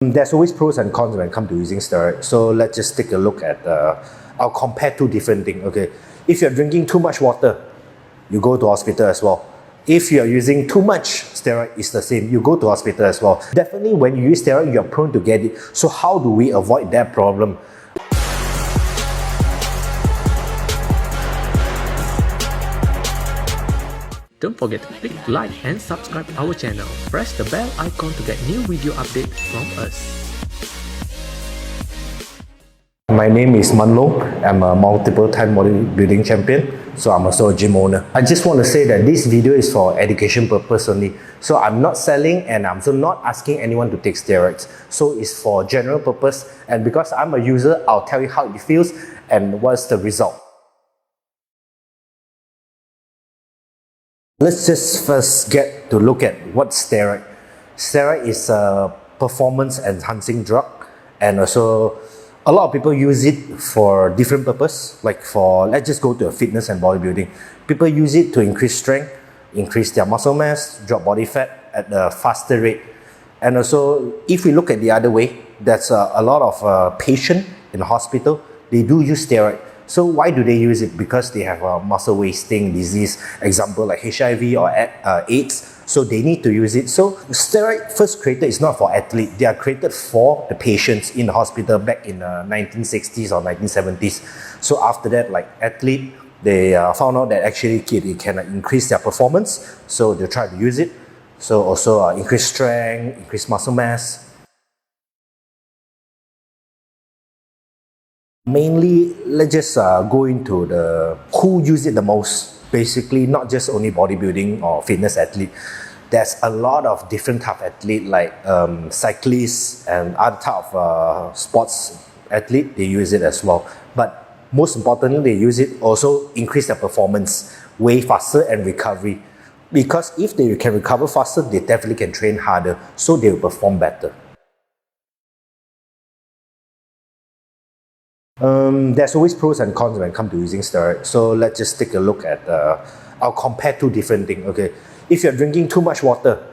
There's always pros and cons when it comes to using steroids. So let's just take a look at, I'll compare two different things. Okay, if you're drinking too much water, you go to hospital as well. If you're using too much steroid, it's the same. You go to hospital as well. Definitely when you use steroid, you're prone to get it. So how do we avoid that problem? Don't forget to click like and subscribe our channel. Press the bell icon to get new video updates from us. My name is Manlo. I'm a multiple time bodybuilding champion. So I'm also a gym owner. I just want to say that this video is for education purpose only. So I'm not selling and I'm also not asking anyone to take steroids. So it's for general purpose. And because I'm a user, I'll tell you how it feels and what's the result. Let's just first get to look at what's steroid. Steroid is a performance enhancing drug, and also a lot of people use it for different purpose. Like for, let's just go to fitness and bodybuilding. People use it to increase strength, increase their muscle mass, drop body fat at a faster rate. And also, if we look at the other way, there's a lot of patients in the hospital, they do use steroid. So why do they use it? Because they have a muscle wasting disease, example like HIV or AIDS. So they need to use it. So steroid first created is not for athletes. They are created for the patients in the hospital back in the 1960s or 1970s. So after that, like athlete, they found out that actually it can increase their performance. So they try to use it. So also increase strength, increase muscle mass. Mainly, let's just go into the who use it the most. Basically, not just only bodybuilding or fitness athlete. There's a lot of different type of athlete like cyclists and other type of sports athlete. They use it as well. But most importantly, they use it also increase their performance way faster and recovery. Because if they can recover faster, they definitely can train harder, so they will perform better. There's always pros and cons when it comes to using steroids. So let's just take a look at, I'll compare two different things. Okay, if you're drinking too much water,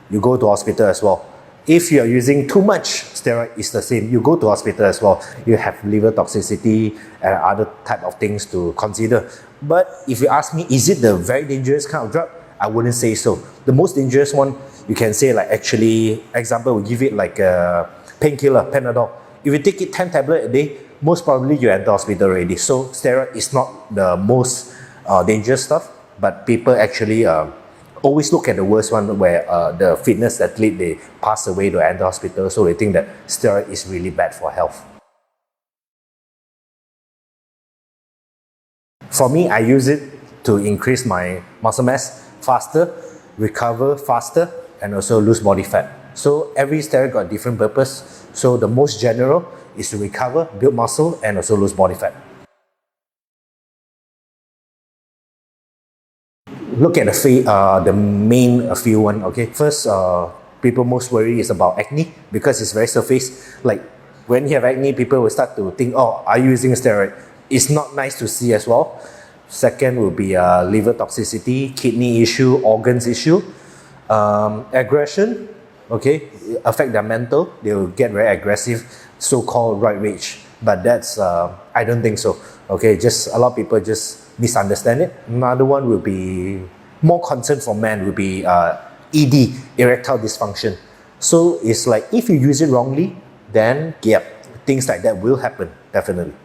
you go to hospital as well. If you're using too much steroid, it's the same. You go to hospital as well. You have liver toxicity and other type of things to consider. But if you ask me, is it the very dangerous kind of drug? I wouldn't say so. The most dangerous one, you can say like actually, example, we give it like a painkiller, Panadol. If you take it 10 tablets a day, most probably you enter hospital already. So steroid is not the most dangerous stuff, but people actually always look at the worst one where the fitness athlete, they pass away to enter hospital, so they think that steroid is really bad for health. For me, I use it to increase my muscle mass faster, recover faster, and also lose body fat. So every steroid got a different purpose. So the most general is to recover, build muscle, and also lose body fat. Look at the main few one. Okay, first, people most worry is about acne because it's very surface. Like when you have acne, people will start to think, oh, are you using a steroid? It's not nice to see as well. Second will be liver toxicity, kidney issue, organs issue, aggression. Okay, affect their mental. They will get very aggressive, so-called roid rage. But that's I don't think so. Okay, just a lot of people just misunderstand it. Another one will be more concern for men will be ED, erectile dysfunction. So it's like if you use it wrongly, then yeah, things like that will happen definitely.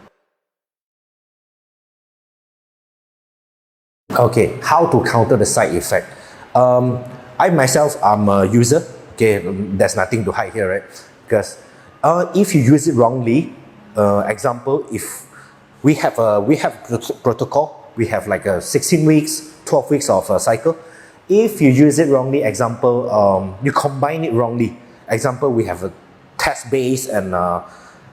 Okay, how to counter the side effect? I myself, I'm a user. Okay, there's nothing to hide here, right? Because if you use it wrongly, example, if we have protocol, we have like a 16 weeks, 12 weeks of a cycle. If you use it wrongly, example, you combine it wrongly. Example, we have a test base and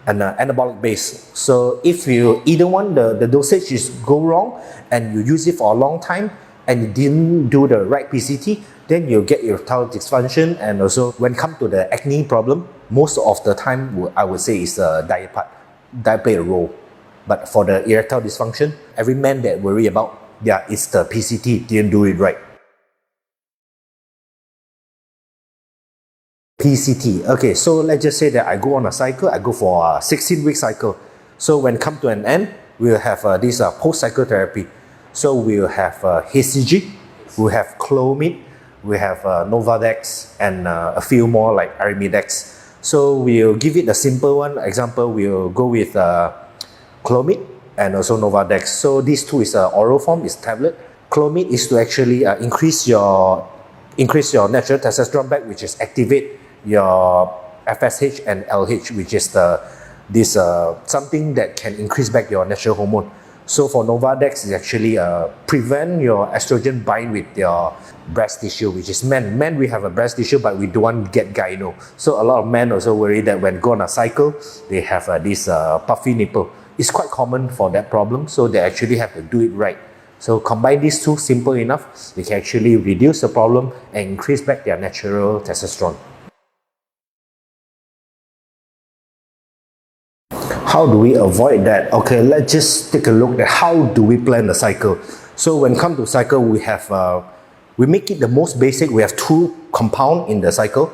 anabolic base. So if you either one, the dosage is go wrong and you use it for a long time and you didn't do the right PCT, then you'll get erectile dysfunction. And also when it comes to the acne problem, most of the time I would say is the diet part. Diet play a role. But for the erectile dysfunction, every man that worry about, yeah, it's the PCT didn't do it right. PCT. Okay, so let's just say that I go on a cycle, I go for a 16-week cycle. So when come to an end, we'll have this post-psychotherapy. So we'll have HCG, we'll have Clomid, we have Novadex, and a few more like Arimidex. So we'll give it a simple one. Example, we'll go with Clomid and also Novadex. So these two is oral form, is tablet. Clomid is to actually increase your natural testosterone back, which is activate your FSH and LH, which is something that can increase back your natural hormone. So for Novadex, it actually prevent your estrogen bind with your breast tissue, which is men. Men, we have a breast tissue, but we don't want to get gyno. So a lot of men also worry that when go on a cycle, they have this puffy nipple. It's quite common for that problem, so they actually have to do it right. So combine these two, simple enough, they can actually reduce the problem and increase back their natural testosterone. How do we avoid that? Okay, let's just take a look at how do we plan the cycle. So when come to cycle, we make it the most basic. We have two compound in the cycle.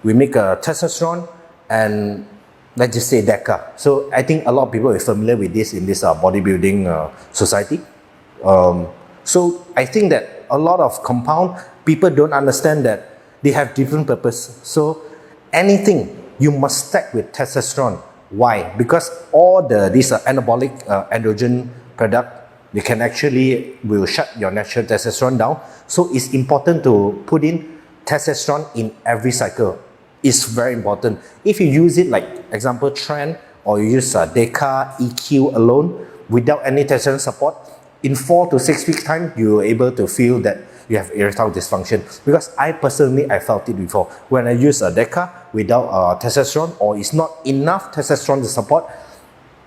We make a testosterone and let's just say DECA. So I think a lot of people are familiar with this in this bodybuilding society. So I think that a lot of compound, people don't understand that they have different purpose. So anything you must stack with testosterone. Why? Because all these anabolic androgen product, they can actually will shut your natural testosterone down. So it's important to put in testosterone in every cycle. It's very important. If you use it like example Tren, or you use DECA, EQ alone without any testosterone support, in 4 to 6 weeks time, you're able to feel that you have erectile dysfunction. Because I personally, I felt it before. When I use a DECA without testosterone, or it's not enough testosterone to support,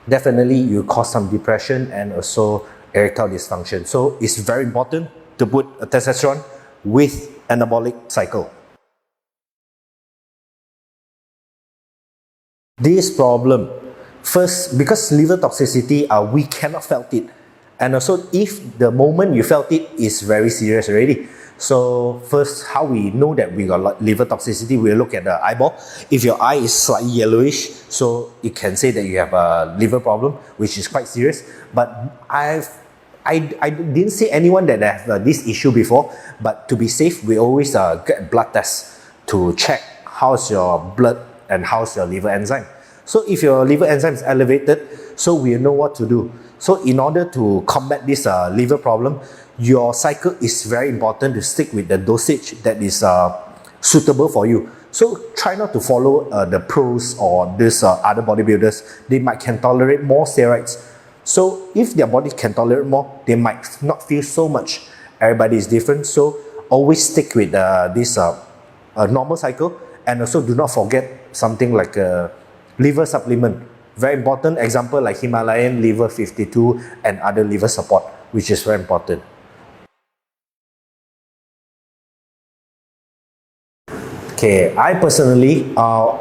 definitely you cause some depression and also erectile dysfunction. So it's very important to put a testosterone with anabolic cycle. This problem, first, because liver toxicity, we cannot felt it. And also, if the moment you felt it is very serious already. So first, how we know that we got liver toxicity, we look at the eyeball. If your eye is slightly yellowish, so it can say that you have a liver problem, which is quite serious. But I didn't see anyone that have this issue before. But to be safe, we always get blood tests to check how's your blood and how's your liver enzyme. So if your liver enzyme is elevated, so we know what to do. So in order to combat this liver problem, your cycle is very important to stick with the dosage that is suitable for you. So try not to follow the pros or this other bodybuilders. They can tolerate more steroids. So if their body can tolerate more, they might not feel so much. Everybody is different. So always stick with this normal cycle, and also do not forget something like a liver supplement. Very important example like Himalayan liver 52 and other liver support, which is very important. Okay, I personally,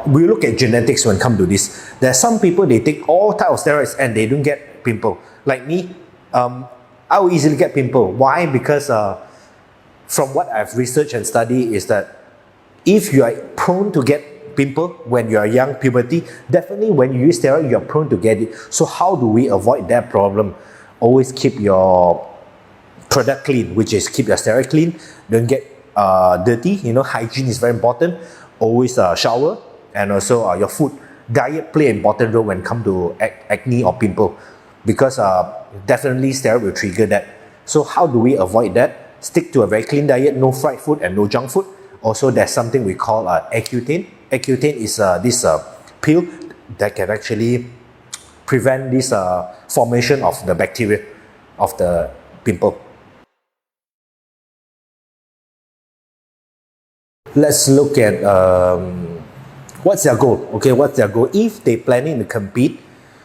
we look at genetics when it comes to this. There are some people, they take all types of steroids and they don't get pimple. Like me, I will easily get pimple. Why? Because from what I've researched and studied is that if you are prone to get pimple when you are young, puberty, definitely when you use steroid, you are prone to get it. So how do we avoid that problem? Always keep your product clean, which is keep your steroid clean. Don't get dirty. Hygiene is very important. Always shower, and also your food. Diet play an important role when it comes to acne or pimple, because definitely steroid will trigger that. So how do we avoid that? Stick to a very clean diet, no fried food and no junk food. Also, there's something we call Accutane. Accutane is this pill that can actually prevent this formation of the bacteria of the pimple. Let's look at what's their goal. Okay, what's their goal? If they're planning to compete,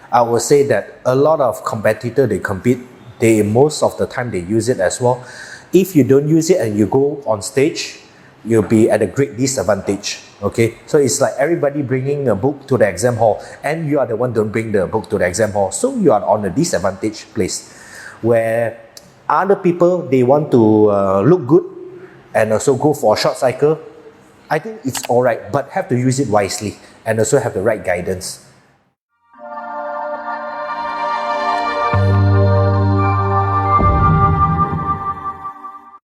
I would say that a lot of competitors, they compete, most of the time they use it as well. If you don't use it and you go on stage, you'll be at a great disadvantage. Okay, so it's like everybody bringing a book to the exam hall, and you are the one don't bring the book to the exam hall, so you are on a disadvantaged place, where other people, they want to look good and also go for a short cycle. I think it's alright, but have to use it wisely and also have the right guidance.